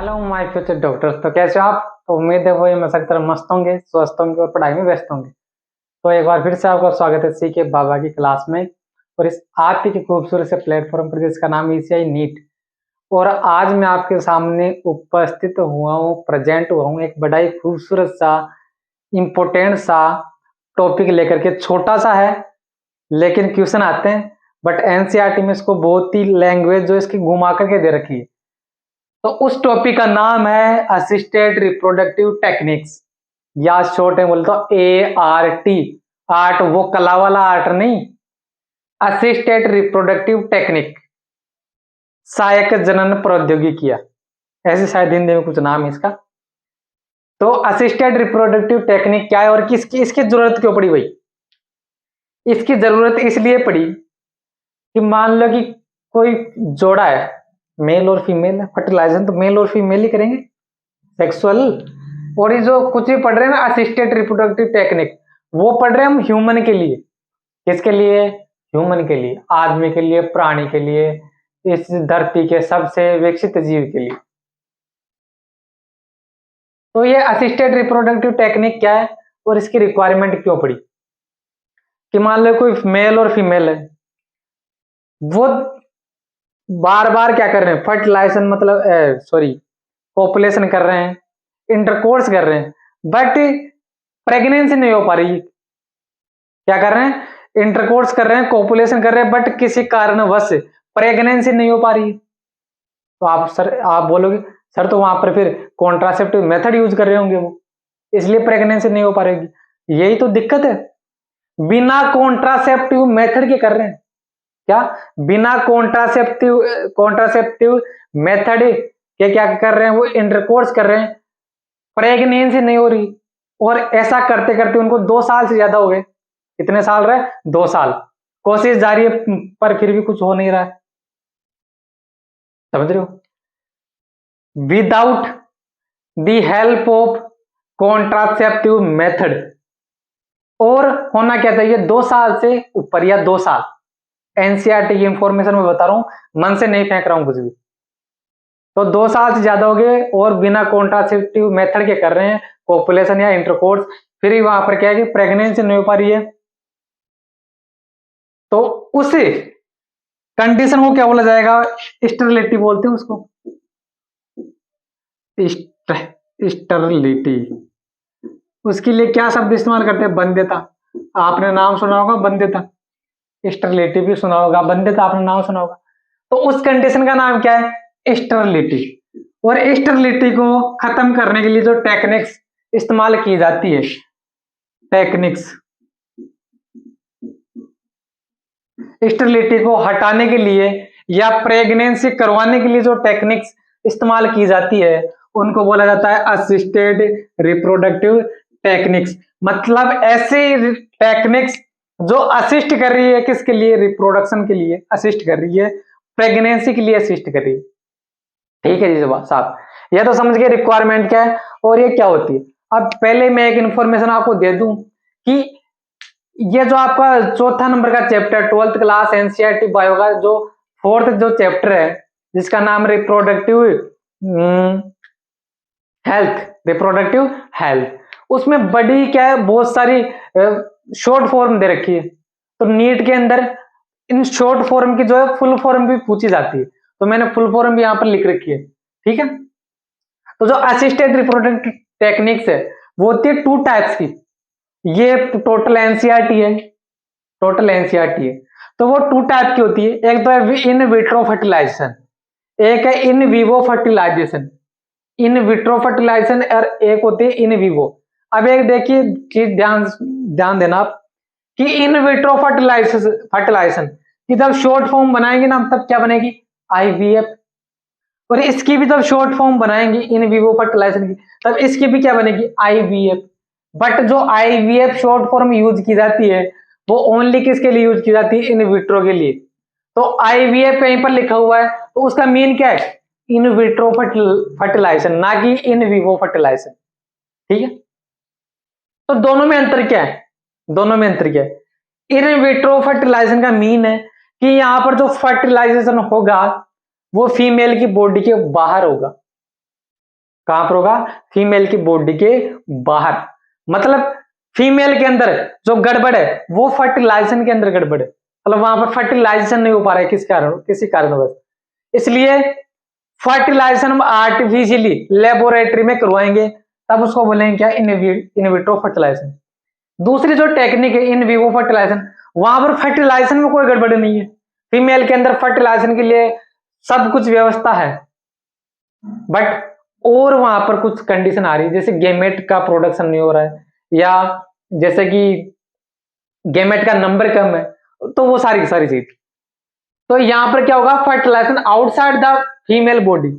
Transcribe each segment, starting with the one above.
Hello my future doctors. तो कैसे हो आप? तो उम्मीद है वही मैं सकता मस्त होंगे, स्वस्थ होंगे और पढ़ाई में व्यस्त होंगे। तो एक बार फिर से आपका स्वागत है सी के बाबा की क्लास में और इस आप ही के खूबसूरत से प्लेटफॉर्म पर जिसका नाम ईसीआई नीट। और आज मैं आपके सामने उपस्थित हुआ हूँ, प्रेजेंट हुआ हूँ एक बड़ा ही खूबसूरत सा इम्पोर्टेंट सा टॉपिक लेकर के। छोटा सा है लेकिन क्वेश्चन आते हैं, बट एनसीईआरटी में इसको बहुत ही लैंग्वेज जो इसकी घुमा करके दे रखी है। तो उस टॉपिक का नाम है असिस्टेड रिप्रोडक्टिव टेक्निक्स, या शॉर्ट में बोलता हूं ART। आर्ट वो कला वाला आर्ट नहीं, असिस्टेड रिप्रोडक्टिव टेक्निक, सहायक जनन प्रौद्योगिकियां, ऐसे शायद हिंदी में कुछ नाम है इसका। तो असिस्टेड रिप्रोडक्टिव टेक्निक क्या है और किसकी इसकी जरूरत क्यों पड़ी भाई? इसकी जरूरत इसलिए पड़ी कि मान लो कि कोई जोड़ा है, मेल और फीमेल है, फर्टिलाइजेशन तो मेल और फीमेल ही करेंगे, सेक्सुअल। और ये जो कुछ भी पढ़ रहे हैं ना असिस्टेड रिप्रोडक्टिव टेक्निक, वो पढ़ रहे हैं हम ह्यूमन के लिए। किसके लिए? ह्यूमन के लिए, आदमी के लिए, प्राणी के लिए, इस धरती के सबसे विकसित जीव के लिए। तो ये असिस्टेड रिप्रोडक्टिव टेक्निक क्या है और इसकी रिक्वायरमेंट क्यों पड़ी? कि मान लो कोई मेल और फीमेल है, वो बार बार क्या कर रहे हैं, फर्टिलाइजेशन मतलब सॉरी पॉपुलेशन कर रहे हैं, इंटरकोर्स कर रहे हैं, बट प्रेगनेंसी नहीं हो पा रही। क्या कर रहे हैं? इंटरकोर्स कर रहे हैं, कॉपुलेशन कर रहे हैं, बट किसी कारणवश प्रेगनेंसी नहीं हो पा रही। तो आप बोलोगे सर तो वहां पर फिर कॉन्ट्रासेप्टिव मेथड यूज कर रहे होंगे वो, इसलिए प्रेगनेंसी नहीं हो पा रही। यही तो दिक्कत है, बिना कॉन्ट्रासेप्टिव मेथड के कर रहे हैं। क्या? बिना कॉन्ट्रासेप्टिव मेथड के क्या कर रहे हैं? वो इंटरकोर्स कर रहे हैं, प्रेगनेंसी नहीं हो रही। और ऐसा करते करते उनको 2 साल से ज्यादा हो गए। कितने साल रहे? 2 साल। कोशिश जारी है पर फिर भी कुछ हो नहीं रहा है। समझ रहे हो? Without the help of contraceptive method. और होना क्या चाहिए? 2 साल से ऊपर या 2 साल। एनसीईआरटी की इंफॉर्मेशन में बता रहा हूं, मन से नहीं फेंक रहा हूं कुछ भी। तो 2 साल से ज्यादा हो गए और बिना कॉन्ट्रासेप्टिव मेथड के कर रहे हैं, पॉपुलेशन या इंटरकोर्स, फिर भी वहां पर क्या है कि प्रेगनेंसी नहीं हो पा रही है। तो उस कंडीशन को क्या बोला जाएगा? स्टेरिलिटी बोलते हैं उसको, स्टेरिलिटी। उसके लिए क्या शब्द इस्तेमाल करते हैं? वंध्यता। आपने नाम सुना होगा वंध्यता, स्टेरिलिटी भी सुना होगा, वंध्यता आपने नाम सुना होगा। तो उस कंडीशन का नाम क्या है? स्टेरिलिटी। और स्टेरिलिटी को खत्म करने के लिए जो टेक्निक्स इस्तेमाल की जाती है, टेक्निक्स स्टेरिलिटी को हटाने के लिए या प्रेगनेंसी करवाने के लिए जो टेक्निक्स इस्तेमाल की जाती है उनको बोला जाता है असिस्टेड रिप्रोडक्टिव टेक्निक्स। मतलब ऐसे टेक्निक्स जो असिस्ट कर रही है, किसके लिए? रिप्रोडक्शन के लिए असिस्ट कर रही है, प्रेगनेंसी के लिए असिस्ट कर रही है। ठीक है जी साहब, यह तो समझ गए रिक्वायरमेंट क्या है और ये क्या होती है। अब पहले मैं एक इंफॉर्मेशन आपको दे दूं कि ये जो आपका चौथा नंबर का chapter 12th class NCERT bio का जो 4th जो चैप्टर है, जिसका नाम रिप्रोडक्टिव हेल्थ, रिप्रोडक्टिव हेल्थ, उसमें बड़ी क्या है, बहुत सारी शॉर्ट फॉर्म दे रखी है। तो नीट के अंदर इन शॉर्ट फॉर्म की जो है फुल फॉर्म भी पूछी जाती है, तो मैंने फुल फॉर्म भी यहां पर लिख रखी है। ठीक है, तो जो असिस्टेड रिप्रोडक्टिव टेक्निक्स है वो होती है 2 टाइप्स की। ये टोटल एनसीईआरटी है, टोटल एनसीईआरटी है। तो वो 2 टाइप की होती है, एक तो है इन विट्रो फर्टिलाइजेशन, एक है in vivo fertilization. In vitro fertilization और एक होती है इन विवो। अब एक देखिए चीज ध्यान ध्यान देना आप कि इन विट्रो फर्टिलाइजेशन की जब शॉर्ट फॉर्म बनाएंगे ना तब क्या बनेगी? आईवीएफ। और इसकी भी जब शॉर्ट फॉर्म बनाएंगे इन विवो फर्टिलाइजेशन की, तब इसकी भी क्या बनेगी? आईवीएफ। बट जो आईवीएफ शॉर्ट फॉर्म यूज की जाती है वो ओनली किसके लिए यूज की जाती है? इन विट्रो के लिए। तो आईवीएफ कहीं पर लिखा हुआ है तो उसका मीन क्या है? इन विट्रो फर्टिलाइजेशन, ना कि इन विवो फर्टिलाइजेशन। ठीक है, तो दोनों में अंतर क्या है? दोनों में अंतर क्या है? इन विट्रो फर्टिलाइजेशन का मीन है कि यहां पर जो फर्टिलाइजेशन होगा वो फीमेल की बॉडी के बाहर होगा। कहां पर होगा? फीमेल की बॉडी के बाहर। मतलब फीमेल के अंदर जो गड़बड़ है वो फर्टिलाइजेशन के अंदर गड़बड़ है, मतलब वहां पर फर्टिलाइजेशन नहीं हो पा रहा है, किसी कारणवश। इसलिए फर्टिलाइजेशन हम आर्टिफिशियली लेबोरेटरी में करवाएंगे, तब उसको बोलेंगे क्या? In vitro fertilization. दूसरी जो टेक्निक है इन विवो फर्टिलाइजेशन, वहां पर फर्टिलाइजेशन में कोई गड़बड़ नहीं है, फीमेल के अंदर फर्टिलाइजेशन के लिए सब कुछ व्यवस्था है, बट और वहां पर कुछ कंडीशन आ रही है, जैसे गेमेट का प्रोडक्शन नहीं हो रहा है, या जैसे कि गेमेट का नंबर कम है, तो वो सारी सारी चीज। तो यहां पर क्या होगा? Fertilization outside the female body,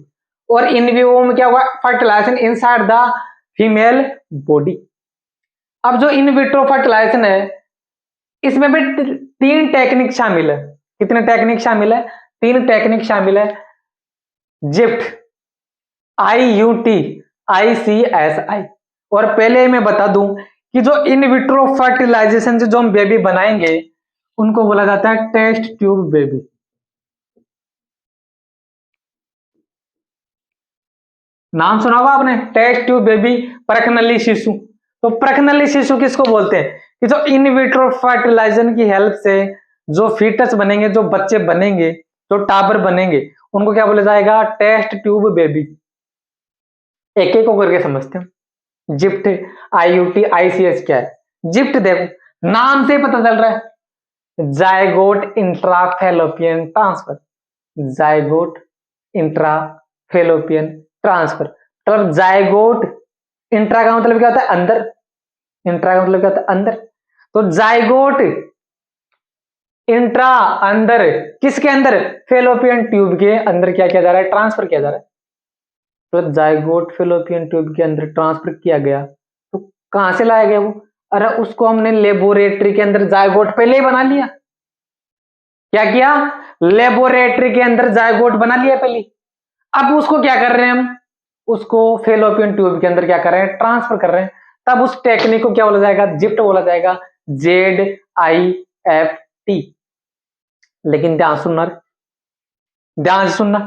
और इन विवो में क्या होगा? Fertilization inside the female body. अब जो इन विट्रो फर्टिलाइजेशन है इसमें भी 3 टेक्निक शामिल है। कितने टेक्निक शामिल है? 3 टेक्निक शामिल है। Gift, IUT, ICSI। और पहले मैं बता दूं कि जो इन विट्रो फर्टिलाइजेशन से जो हम बेबी बनाएंगे उनको बोला जाता है टेस्ट ट्यूब बेबी। नाम सुना होगा आपने, टेस्ट ट्यूब बेबी, प्रखनली शिशु। तो प्रखनली शिशु किसको बोलते हैं? कि जो इन विट्रो फर्टिलाइजेशन की हेल्प से जो फीटस बनेंगे, जो बच्चे बनेंगे, जो टाबर बनेंगे, उनको क्या बोला जाएगा? Test tube baby. एक एक को करके समझते हैं। जिफ्ट, IUT, ICS क्या है? जिफ्ट देखो नाम से पता चल रहा है, zygote intrafallopian transfer. Zygote intrafallopian transfer, मतलब जायगोट, इंट्रा का मतलब क्या होता है? अंदर, इंट्रा का मतलब क्या होता है? अंदर। तो जायगोट इंट्रा, अंदर, किसके अंदर? फेलोपियन ट्यूब के अंदर क्या किया जा रहा है? ट्रांसफर किया जा रहा है। तो जायगोट फेलोपियन ट्यूब के अंदर ट्रांसफर किया गया, तो कहां से लाया गया वो? अरे उसको हमने लेबोरेटरी के अंदर जायगोट पहले ही बना लिया। क्या किया? लेबोरेटरी के अंदर जायगोट बना लिया पहले। अब उसको क्या कर रहे हैं हम? उसको फेलोपियन ट्यूब के अंदर क्या कर रहे हैं? ट्रांसफर कर रहे हैं। तब उस टेक्निक को क्या बोला जाएगा? जिफ्ट बोला जाएगा, ZIFT। लेकिन ध्यान सुनना, ध्यान से सुनना,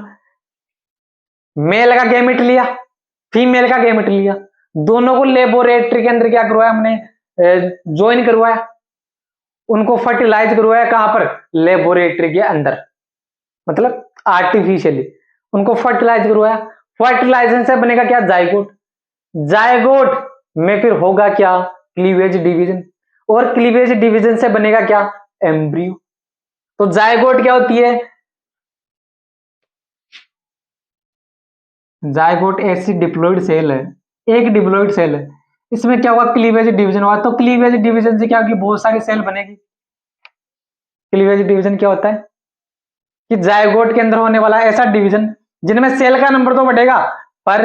मेल का गैमेट लिया, फीमेल का गैमेट लिया, दोनों को लेबोरेटरी के अंदर क्या करवाया हमने? ज्वाइन करवाया, उनको फर्टिलाइज करवाया। कहां पर? लेबोरेटरी के अंदर, मतलब आर्टिफिशियली उनको फर्टिलाइज करवाया। फर्टिलाइजेशन से बनेगा क्या? जायगोट। जायगोट में फिर होगा क्या? क्लीवेज डिवीजन, और क्लीवेज डिवीजन से बनेगा क्या? एम्ब्रियो। तो जायगोट क्या होती है? जायगोट ऐसी डिप्लॉइड सेल है, एक डिप्लॉइड सेल है, इसमें क्या होगा? क्लीवेज डिवीजन होगा। तो क्लीवेज डिवीजन से क्या होगी? बहुत सारी सेल बनेगी। क्लीवेज डिवीजन क्या होता है? कि जायगोट के अंदर होने वाला ऐसा डिवीजन जिनमें सेल का नंबर तो बढ़ेगा, पर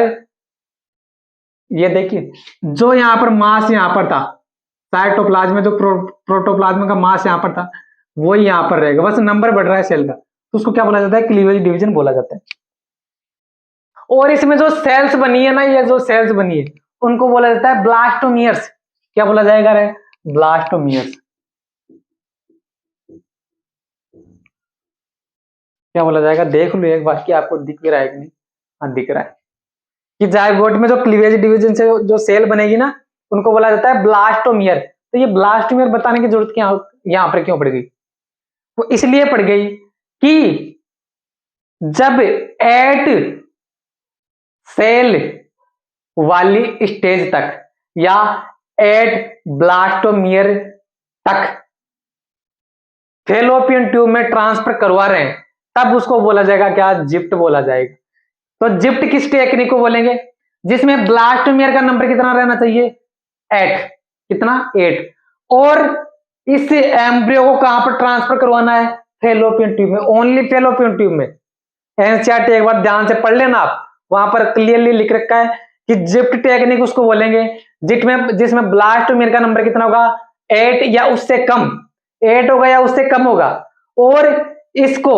ये देखिए जो यहां पर मास यहां पर था, साइटोप्लाज्म में जो प्रोटोप्लाज्म का मास यहां पर था वो यहां पर रहेगा, बस नंबर बढ़ रहा है सेल का, तो उसको क्या बोला जाता है? क्लीवेज डिवीजन बोला जाता है। और इसमें जो सेल्स बनी है ना, ये जो सेल्स बनी है उनको बोला जाता है ब्लास्टोमियर्स। क्या बोला जाएगा रे? ब्लास्टोमियर्स। क्या बोला जाएगा? देख लो एक बार कि आपको दिख भी रहा है कि नहीं। हाँ दिख रहा है कि जायगोट में जो क्लीवेज डिवीजन से जो सेल बनेगी ना उनको बोला जाता है ब्लास्टोमियर। तो ये ब्लास्टोमियर बताने की जरूरत क्या यहां पर क्यों पड़ गई? वो इसलिए पड़ गई कि जब एट सेल वाली स्टेज तक या एट ब्लास्टोमियर तक फेलोपियन ट्यूब में ट्रांसफर करवा रहे हैं, तब उसको बोला जाएगा क्या? जिफ्ट बोला जाएगा। तो जिफ्ट किस टेक्निक को बोलेंगे? जिसमें ब्लास्टोमियर का नंबर कितना रहना चाहिए? 8। कितना? 8। और इस एम्ब्रियो को कहां पर ट्रांसफर करवाना है? फेलोपियन ट्यूब में, ओनली फेलोपियन ट्यूब में। एनसीईआरटी एक बार ध्यान से पढ़ लेना आप, वहां पर क्लियरली लिख रखा है कि जिफ्ट टेक्निक उसको बोलेंगे जिसमें ब्लास्टोमियर का नंबर कितना होगा? 8 या उससे कम, 8 होगा या उससे कम होगा। और इसको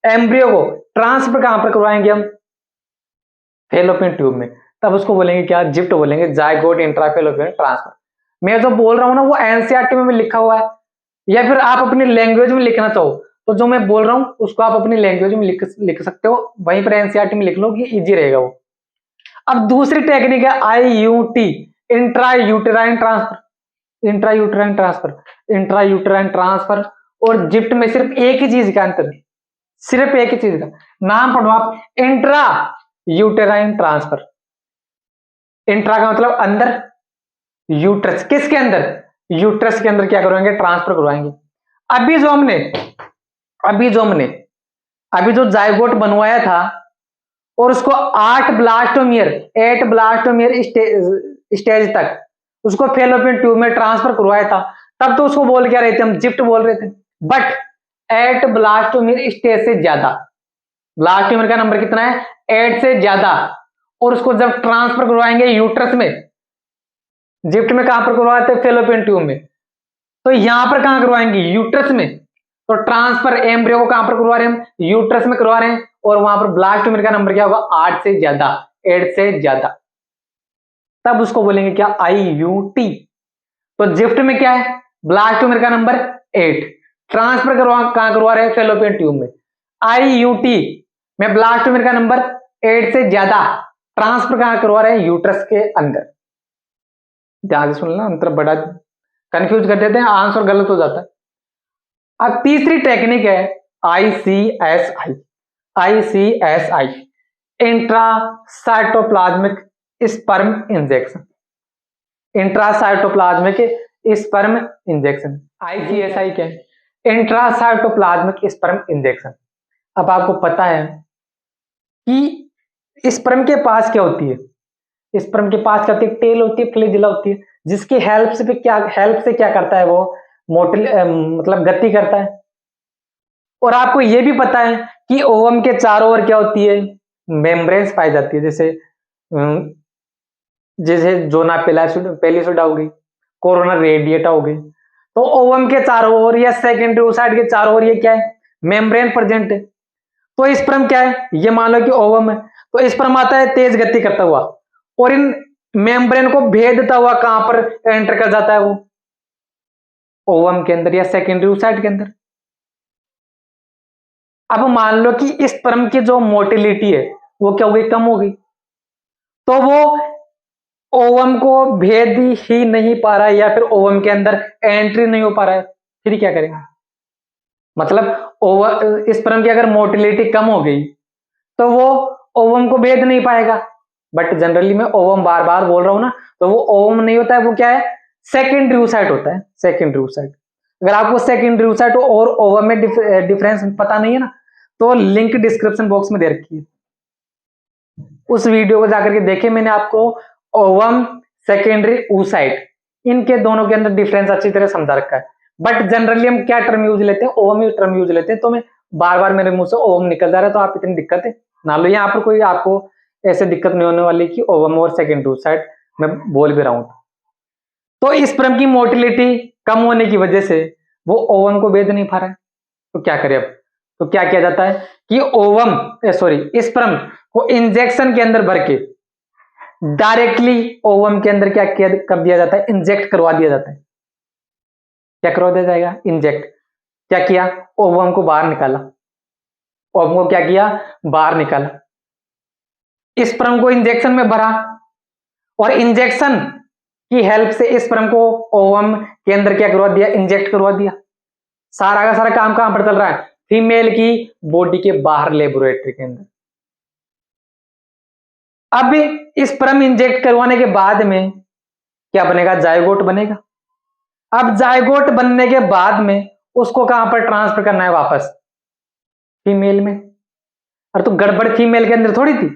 एम्ब्रियो को ट्रांसफर कहां पर करवाएंगे हम? फेलोपियन ट्यूब में। तब उसको बोलेंगे क्या? जिफ्ट बोलेंगे, जायगोट इंट्राफेलोपियन ट्रांसफर। मैं जो बोल रहा हूं ना वो एनसीईआरटी में भी लिखा हुआ है, या फिर आप अपनी लैंग्वेज में लिखना चाहो तो जो मैं बोल रहा हूं उसको आप अपनी लैंग्वेज में लिख सकते हो, वहीं पर एनसीईआरटी में लिख लो कि इजी रहेगा वो। अब दूसरी टेक्निक है IUT, intra uterine transfer. Intra uterine transfer और जिप्ट में सिर्फ एक ही चीज का अंतर है, सिर्फ एक ही चीज का नाम पढ़ो आप, इंट्रा यूटेराइन ट्रांसफर। इंट्रा का मतलब अंदर, यूट्रस किसके अंदर, यूट्रस के अंदर क्या करवाएंगे, ट्रांसफर करवाएंगे। अभी जो जाइगोट बनवाया था और उसको 8 ब्लास्टोमियर स्टेज तक उसको फेलोपियन ट्यूब में ट्रांसफर करवाया था, तब तो उसको बोल क्या रहे थे, हम जिप्ट बोल रहे थे। बट 8 ब्लास्टोमियर स्टेज से ज्यादा, ब्लास्टोमियर का नंबर कितना है, 8 से ज्यादा, और उसको जब ट्रांसफर करवाएंगे यूट्रस में, जिप्ट में कहां पर करवाते हैं, फेलोपियन ट्यूब में, तो यहां पर कहां करवाएंगे, यूट्रस में। तो ट्रांसफर एम्ब्रियो को कहां पर करवा रहे हैं, यूट्रस में करवा रहे हैं, और वहां पर ब्लास्टोमियर का नंबर क्या होगा, 8 से ज्यादा, 8 से ज्यादा, तब उसको बोलेंगे क्या, IUT। तो जिप्ट में क्या है, ब्लास्टोमियर का नंबर 8, ट्रांसफर कहां करवा रहे हैं, फेलोपियन ट्यूब में। IUT में ब्लास्टोमियर का नंबर 8 से ज्यादा, ट्रांसफर कहां करवा रहे हैं, यूट्रस के अंदर। ध्यान से सुन लेना, अंतर बड़ा कंफ्यूज कर देते हैं, आंसर गलत हो जाता है। अब तीसरी टेक्निक है ICSI, intracytoplasmic sperm injection. Intracytoplasmic sperm injection, ICSI क्या है, इंट्रासाइटोप्लाज्मिक स्पर्म इंजेक्शन। अब आपको पता है कि स्पर्म के पास क्या होती है, स्पर्म के पास क्या होती है, टेल होती है, फ्लैजिला होती है, जिसकी हेल्प से क्या करता है, वो मतलब गति करता है। और आपको यह भी पता है कि ओवम के चारों ओर क्या होती है, मेम्ब्रेन्स पाई जाती है, जैसे जोना पेलिसुडा हो गई, कोरोना रेडिएटा हो गई। तो ओवम के चारों ओर या सेकेंडरी ओसाइड के चारों ओर ये क्या है, मेम्ब्रेन प्रेजेंट है। तो स्पर्म क्या है, ये मान लो कि ओवम है, तो स्पर्म आता है तेज गति करता हुआ, और इन मेम्ब्रेन को भेदता हुआ कहां पर एंटर कर जाता है, वो ओवम के अंदर या सेकेंडरी ओसाइड के अंदर। अब मान लो कि स्पर्म की जो मोटिलिटी है वो क्या हो गई, कम हो गई, तो वो ओवम को भेद ही नहीं पा रहा है, या फिर ओवम के अंदर एंट्री नहीं हो पा रहा है, फिर क्या करेंगे, मतलब स्पर्म की अगर मोटिलिटी कम हो गई तो वो ओवम को भेद नहीं पाएगा। बट जनरली मैं ओवम बार बार बोल रहा हूं ना, तो वो ओवम नहीं होता है, वो क्या है, सेकेंडरी oocyte होता है, सेकेंडरी oocyte। अगर आपको सेकेंडरी oocyte और ओवम में डिफरेंस पता नहीं है ना, तो लिंक डिस्क्रिप्शन बॉक्स में दे रखी है, उस वीडियो को जाकर के देखे, मैंने आपको ओवम सेकेंडरी oocyte इनके दोनों के अंदर डिफरेंस अच्छी तरह समझा रखा है। बट जनरली हम क्या टर्म यूज लेते हैं, ओवम ही टर्म यूज लेते हैं, तो मैं बार बार मेरे मुंह से ओवम निकल जा रहा है, तो आप इतनी दिक्कत है ना लो, यहाँ पर कोई आपको ऐसे दिक्कत नहीं होने वाली कि ओवम और सेकेंडरी oocyte मैं बोल भी रहा हूं। तो स्पर्म की मोटिलिटी कम होने की वजह से वो ओवम को भेद नहीं पा रहा है, तो क्या करें अब, तो क्या किया जाता है कि स्पर्म को इंजेक्शन के अंदर भर के डायरेक्टली ओवम के अंदर क्या कर दिया जाता है, इंजेक्ट करवा दिया जाता है। क्या करवा दिया जाएगा, इंजेक्ट। क्या किया, ओवम को बाहर निकाला, ओवम को क्या किया, बाहर निकाला, स्पर्म को इंजेक्शन में भरा, और इंजेक्शन की हेल्प से स्पर्म को ओवम के अंदर क्या करवा दिया, इंजेक्ट करवा दिया। सारा का सारा काम कहां पर चल रहा है, फीमेल की बॉडी के बाहर, लेबोरेटरी के अंदर। अब स्पर्म इंजेक्ट करवाने के बाद में क्या बनेगा, जायगोट बनेगा। अब जायगोट बनने के बाद में उसको कहां पर ट्रांसफर करना है, वापस फीमेल में। और तो गड़बड़ फीमेल के अंदर थोड़ी थी,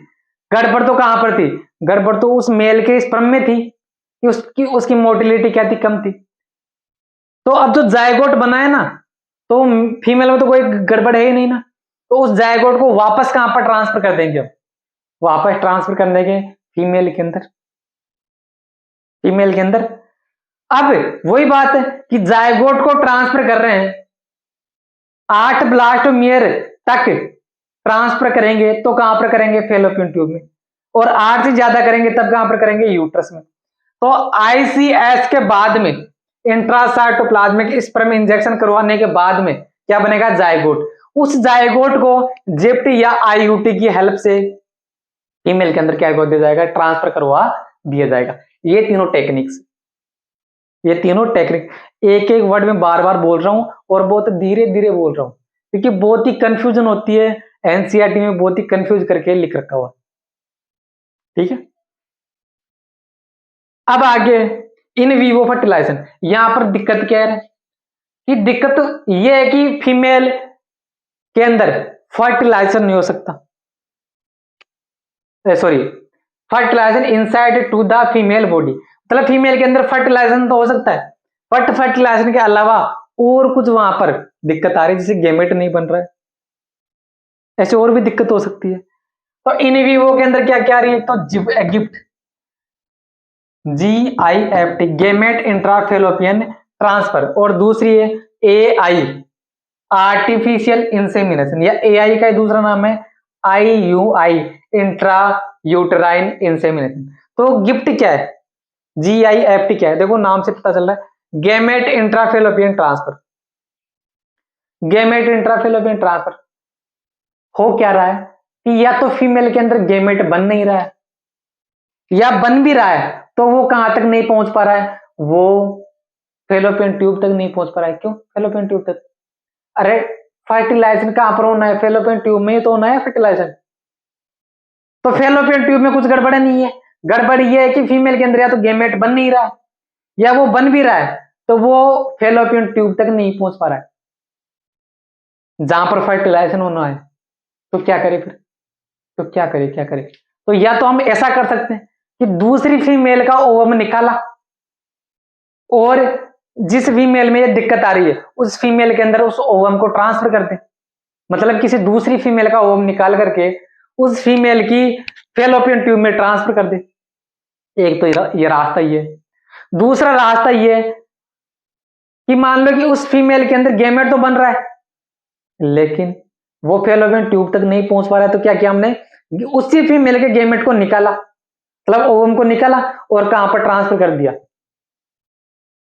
गड़बड़ तो कहां पर थी, गड़बड़ तो उस मेल के स्पर्म में थी कि उसकी मोटिलिटी क्या थी, कम थी। तो अब जो जायगोट बना है ना, तो फीमेल में तो कोई गड़बड़ है ही नहीं ना, तो उस जायगोट को वापस कहां पर ट्रांसफर कर देंगे, हम वापस ट्रांसफर कर देंगे फीमेल के अंदर, फीमेल के अंदर। अब वही बात है कि जायगोट को ट्रांसफर कर रहे हैं, 8 ब्लास्टोमियर तक ट्रांसफर करेंगे तो कहां पर करेंगे, फेलोपियन ट्यूब में, और 8 से ज्यादा करेंगे तब कहां पर करेंगे, यूट्रस में। तो ICS के बाद में, इंट्रासाइटोप्लाज्मिक स्पर्म इंजेक्शन करवाने के बाद में क्या बनेगा, जायगोट। उस जायगोट को जिप्ट या IUT की हेल्प से फीमेल के अंदर क्या कर दिया जाएगा, ट्रांसफर करवा दिया जाएगा। ये तीनों टेक्निक एक एक वर्ड में बार बार बोल रहा हूं और बहुत धीरे धीरे बोल रहा हूं, क्योंकि बहुत ही कंफ्यूजन होती है, एनसीईआरटी में बहुत ही कंफ्यूज करके लिख रखा हुआ। ठीक है, अब आगे इन वीवो फर्टिलाइजेशन, यहां पर दिक्कत क्या है कि दिक्कत यह है कि फीमेल के अंदर फर्टिलाइजेशन नहीं हो सकता, sorry, fertilisation inside to the female body, मतलब फीमेल के अंदर फर्टिलाइजेशन तो हो सकता है, बट फर्टिलाइजेशन के अलावा और कुछ वहां पर दिक्कत आ रही है, जैसे गेमेट नहीं बन रहा है, ऐसे और भी दिक्कत हो सकती है। तो इन वीवो के अंदर क्या क्या आ रही है, तो gift GIFT gamete intrafallopian transfer, और दूसरी है AI आर्टिफिशियल इंसेमिनेशन, या AI का दूसरा नाम है IUI इंट्रा यूटराइन इंसेमिनेशन। तो गिफ्ट क्या है, GIFT क्या है, देखो नाम से पता चल रहा है, gamete intrafallopian transfer. Gamete intrafallopian transfer हो क्या रहा है कि या तो फीमेल के अंदर गेमेट बन नहीं रहा है, या बन भी रहा है तो वो कहां तक नहीं पहुंच पा रहा है, वो फेलोपियन ट्यूब तक नहीं पहुंच पा रहा है। क्यों फेलोपियन ट्यूब तक, अरे फर्टिलाइजेशन कहां पर होना है, फेलोपियन ट्यूब में ही तो होना है फर्टिलाइजेशन। तो फेलोपियन ट्यूब में कुछ गड़बड़ नहीं है, गड़बड़ ये है कि फीमेल के अंदर या तो गेमेट बन नहीं रहा है, या वो बन भी रहा है तो वो फेलोपियन ट्यूब तक नहीं पहुंच पा रहा है जहां पर फर्टिलाइजेशन होना है। तो क्या करे फिर, तो क्या करे, तो या तो हम ऐसा कर सकते हैं कि दूसरी फीमेल का ओवम निकाला, और जिस फीमेल में ये दिक्कत आ रही है उस फीमेल के अंदर उस ओवम को ट्रांसफर कर दे, मतलब किसी दूसरी फीमेल का ओवम निकाल करके उस फीमेल की फेलोपियन ट्यूब में ट्रांसफर कर दे। एक तो ये रास्ता ये है। दूसरा रास्ता ये कि मान लो कि उस फीमेल के अंदर गेमेट तो बन रहा है, लेकिन वो फेलोपियन ट्यूब तक नहीं पहुंच पा रहा है, तो क्या किया हमने, उसी फीमेल के गेमेट को निकाला, मतलब ओवम को निकाला और कहां पर ट्रांसफर कर दिया,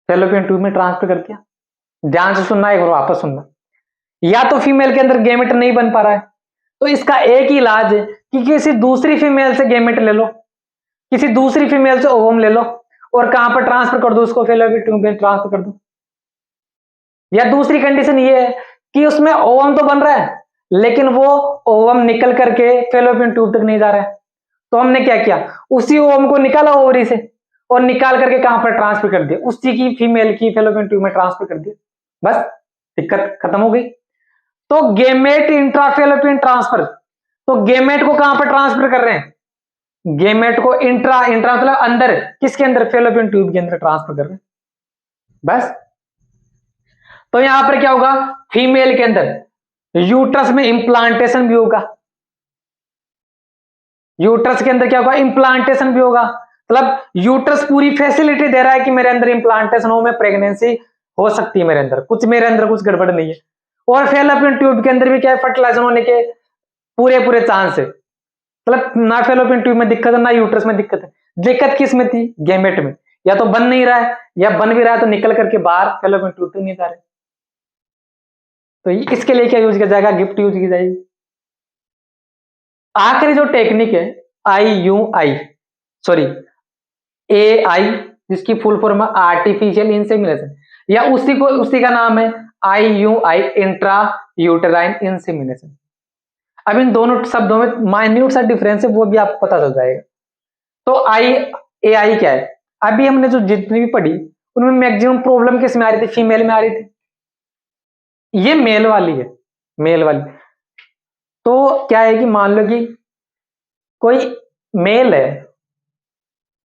फेलोपियन ट्यूब में ट्रांसफर कर दिया। ध्यान से सुनना, एक बार वापस सुनना। या तो फीमेल के अंदर गेमेट नहीं बन पा रहा है, तो इसका एक ही इलाज है कि किसी दूसरी फीमेल से गेमेट ले लो, किसी दूसरी फीमेल से ओवम ले लो और कहां पर ट्रांसफर कर दो, उसको फेलोपियन ट्यूब में ट्रांसफर कर दो। या दूसरी कंडीशन ये है कि उसमें ओवम तो बन रहा है, लेकिन वो ओवम निकल करके फेलोपियन ट्यूब तक नहीं जा रहा है, तो हमने क्या किया, उसी ओवम को निकाला ओवरी से और निकाल करके कहां पर ट्रांसफर कर दिया, उसी की फीमेल की फेलोपियन ट्यूब में ट्रांसफर कर दिया, बस दिक्कत खत्म हो गई। तो गेमेट इंट्राफेलोपियन ट्रांसफर, तो गेमेट को कहां पर ट्रांसफर कर रहे हैं, गेमेट को इंट्रा इंट्रा मतलब अंदर, किसके अंदर, फेलोपियन ट्यूब के अंदर ट्रांसफर कर रहे हैं, बस। तो यहां पर क्या होगा, फीमेल के अंदर यूट्रस में इंप्लांटेशन भी होगा, यूट्रस के अंदर क्या होगा, इंप्लांटेशन भी होगा, मतलब यूट्रस पूरी फैसिलिटी दे रहा है कि मेरे अंदर इंप्लांटेशन हो, मैं प्रेगनेंसी हो सकती है, मेरे अंदर कुछ गड़बड़ नहीं है। और फेलोपियन ट्यूब के अंदर भी क्या है, फर्टिलाइजेशन होने के पूरे पूरे चांस है, मतलब ना फेलोपियन ट्यूब में दिक्कत है ना यूट्रस में दिक्कत है। दिक्कत किस में थी, गेमेट में, या तो बन नहीं रहा है या बन भी रहा है तो निकल करके बाहर फेलोपियन ट्यूब तक नहीं जा रहे। तो इसके लिए क्या यूज किया जाएगा, गिफ्ट यूज की जाएगी। आखिरी जो टेक्निक है IUI, सॉरी AI, जिसकी फुल फॉर्म है आर्टिफिशियल इंसेमिनेशन, या उसी का नाम है IUI इंट्रा यूटेराइन इंसेमिनेशन। अब इन दोनों शब्दों में माइन्यूट सा डिफरेंस है, वो भी आपको पता चल जाएगा। तो AI क्या है, अभी हमने जो जितनी भी पढ़ी उनमें मैक्सिमम प्रॉब्लम किस में आ रही थी, फीमेल में आ रही थी, ये मेल वाली है, मेल वाली। तो क्या है कि मान लो कि कोई मेल है,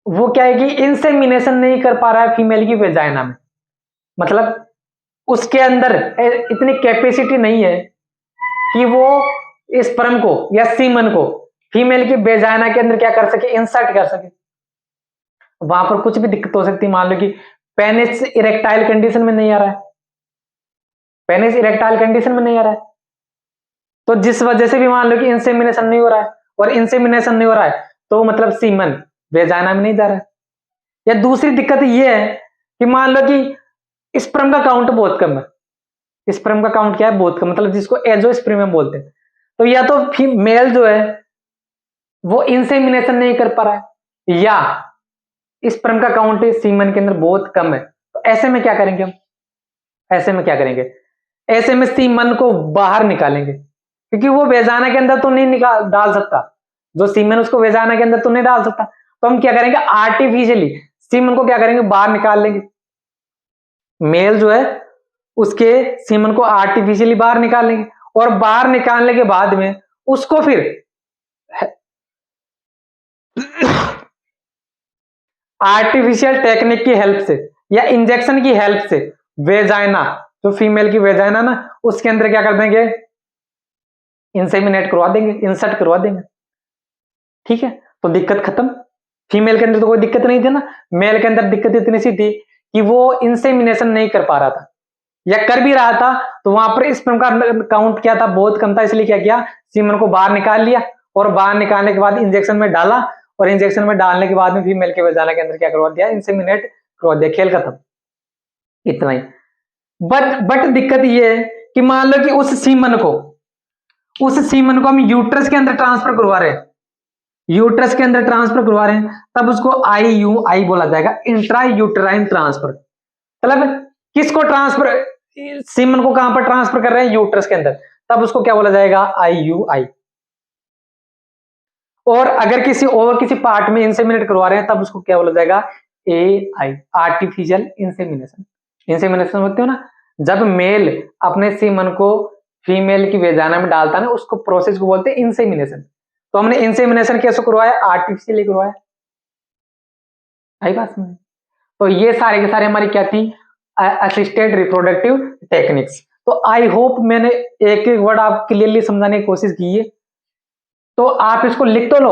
वो क्या है कि इंसेमिनेशन नहीं कर पा रहा है फीमेल की वेजाइना में, मतलब उसके अंदर इतनी कैपेसिटी नहीं है कि वो स्पर्म को या सीमन को फीमेल की वेजाइना के अंदर क्या कर सके, इंसर्ट कर सके। वहां पर कुछ भी दिक्कत हो सकती है, मान लो कि पेनिस इरेक्टाइल कंडीशन में नहीं आ रहा है, पेनिस इरेक्टाइल कंडीशन में नहीं आ रहा है, तो जिस वजह से भी मान लो कि इंसेमिनेशन नहीं हो रहा है, और इंसेमिनेशन नहीं हो रहा है तो मतलब सीमन वेजाइना में नहीं जा रहा है। या दूसरी दिक्कत ये है कि मान लो कि स्पर्म का काउंट बहुत कम है, स्पर्म का काउंट क्या है, बहुत कम, मतलब जिसको एजोस्पर्मियम बोलते हैं। तो या तो मेल जो है वो इंसेमिनेशन नहीं कर पा रहा है, या स्पर्म का काउंट सीमन के अंदर बहुत कम है, तो ऐसे में क्या करेंगे हम? ऐसे में क्या करेंगे? ऐसे में सीमन को बाहर निकालेंगे, क्योंकि वो वेजाना के अंदर तो नहीं निकाल डाल सकता, जो सीमन उसको वेजाना के अंदर तो नहीं डाल सकता, तो हम क्या करेंगे? आर्टिफिशियली सीमन को क्या करेंगे? बाहर निकाल लेंगे। मेल जो है उसके सीमन को आर्टिफिशियली बाहर निकाल लेंगे, और बाहर निकालने के बाद में उसको फिर आर्टिफिशियल टेक्निक की हेल्प से या इंजेक्शन की हेल्प से वेजाइना, जो फीमेल की वेजाइना ना, उसके अंदर क्या कर देंगे? इंसेमिनेट करवा देंगे, इंसर्ट करवा देंगे। ठीक है, तो दिक्कत खत्म। फीमेल के अंदर तो कोई दिक्कत नहीं थी ना। मेल के अंदर दिक्कत इतनी सी थी कि वो इंसेमिनेशन नहीं कर पा रहा था, या कर भी रहा था तो वहां पर स्पर्म का काउंट क्या था? बहुत कम था। इसलिए क्या किया? सीमन को बाहर निकाल लिया, और बाहर निकालने के बाद इंजेक्शन में डाला, और इंजेक्शन में डालने के बाद में फीमेल के वजाना के अंदर क्या करवा दिया? इंसेमिनेट करवा दिया। खेल खत्म, इतना ही। बट दिक्कत ये है कि मान लो कि उस सीमन को हम यूट्रस के अंदर ट्रांसफर करवा रहे हैं, यूट्रस के अंदर ट्रांसफर करवा रहे हैं, तब उसको IUI बोला जाएगा, इंट्रा यूट्राइन ट्रांसफर। मतलब किसको ट्रांसफर? सीमन को कहां पर ट्रांसफर कर रहे हैं? यूट्रस के अंदर, तब उसको क्या बोला जाएगा? IUI। और अगर किसी पार्ट में इंसेमिनेट करवा रहे हैं, तब उसको क्या बोला जाएगा? AI, artificial insemination. इंसेमिनेशन होते हो ना, जब मेल अपने सीमन को फीमेल की वेजाना में डालता है ना, उसको प्रोसेस को बोलते हैं इंसेमिनेशन। तो हमने इंसेमिनेशन कैसे करवाया? आर्टिफिशियली करवाया। आई बात समझ? तो ये सारे के सारे हमारी क्या थी? Assisted reproductive techniques. तो आई होप मैंने एक एक वर्ड आप क्लियरली समझाने की कोशिश की है, तो आप इसको लिख तो लो।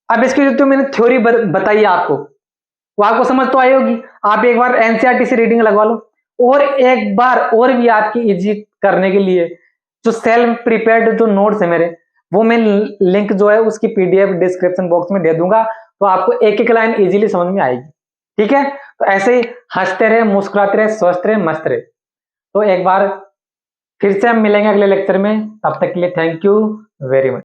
अब इसकी जो मैंने थ्योरी बताई आपको, वो आपको समझ तो आई होगी। आप एक बार एनसीईआरटी से रीडिंग लगवा लो, और एक बार और भी आपकी इजी करने के लिए जो सेल्फ प्रिपेयर्ड जो नोट्स है मेरे, वो मैं लिंक जो है उसकी PDF डिस्क्रिप्शन बॉक्स में दे दूंगा, तो आपको एक एक लाइन इजीली समझ में आएगी। ठीक है, तो ऐसे ही हंसते रहे, मुस्कुराते रहे, स्वस्थ रहे, मस्त रहे। तो एक बार फिर से हम मिलेंगे अगले लेक्चर में, तब तक के लिए थैंक यू वेरी मच।